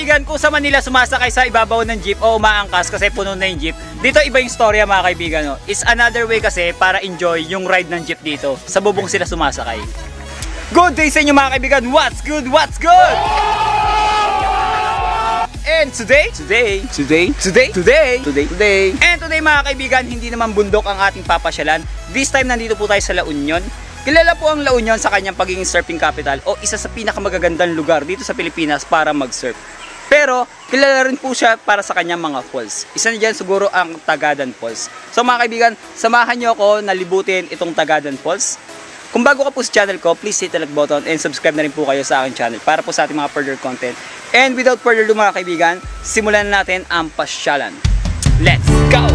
kaibigan, kung sa Manila sumasakay sa ibabaw ng jeep o umaangkas kasi puno na yung jeep, dito iba yung storya mga kaibigan. No? It's another way kasi para enjoy yung ride ng jeep dito. Sa bubong sila sumasakay. Good day sa inyo mga kaibigan. What's good? What's good? And today mga kaibigan, hindi naman bundok ang ating papasyalan. This time nandito po tayo sa La Union. Kilala po ang La Union sa kanyang pagiging surfing capital o isa sa pinakamagagandang lugar dito sa Pilipinas para mag-surf. Pero kilala rin po siya para sa kanyang mga falls. Isa na dyan siguro ang Tagadan Falls. So mga kaibigan, samahan nyo ako na libutin itong Tagadan Falls. Kung bago ka po sa channel ko, please hit the like button and subscribe na rin po kayo sa aking channel para po sa ating mga further content. And without further ado mga kaibigan, simulan na natin ang pasyalan. Let's go!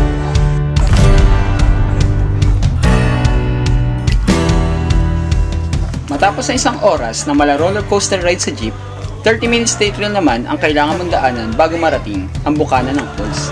Matapos sa isang oras na mala roller coaster ride sa jeep, 30 minutes day trail naman ang kailangan mong daanan bago marating ang bukana ng falls.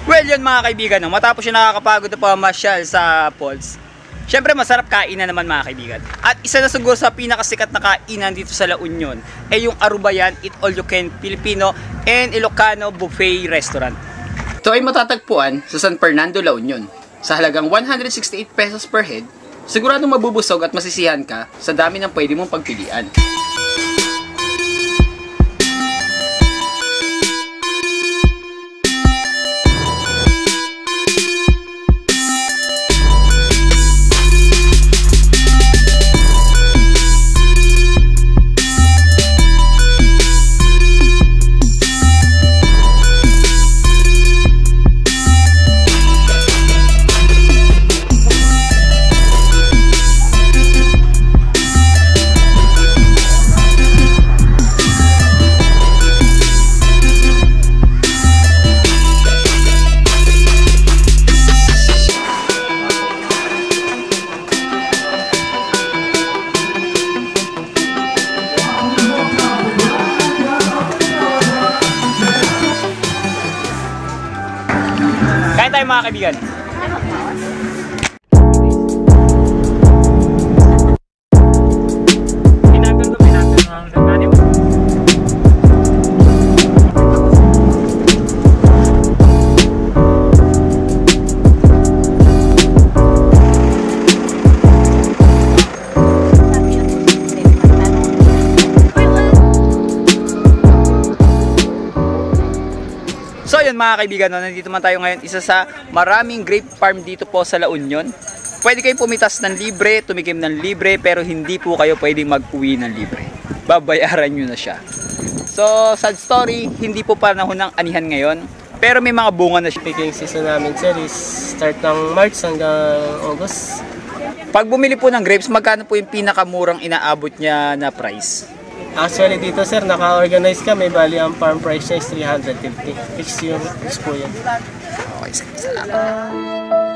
Well yun mga kaibigan, no? Matapos yung nakakapagod na pamasyal sa falls, syempre masarap kainan naman mga kaibigan. At isa na siguro sa pinakasikat na kainan dito sa La Union ay yung Arubayan Eat All You Can Filipino and Ilocano Buffet Restaurant. Ito ay matatagpuan sa San Fernando, La Union. Sa halagang 168 pesos per head, siguradong mabubusog at masisiyahan ka sa dami ng pwede mong pagpilian. Kain tayo mga kaibigan. So yun mga kaibigan, no, nandito man tayo ngayon isa sa maraming grape farm dito po sa La Union. Pwede kayong pumitas ng libre, tumikim ng libre, pero hindi po kayo pwedeng mag-uwi ng libre. Babayaran nyo na siya. So, sad story, hindi po panahon ng anihan ngayon, pero may mga bunga na siya. Picking season namin sir is start ng March hanggang August. Pag bumili po ng grapes, magkano po yung pinakamurang inaabot niya na price? Actually dito sir, naka-organize kami, bali ang farm price niya is 350. Fix po yan. Okay, salamat.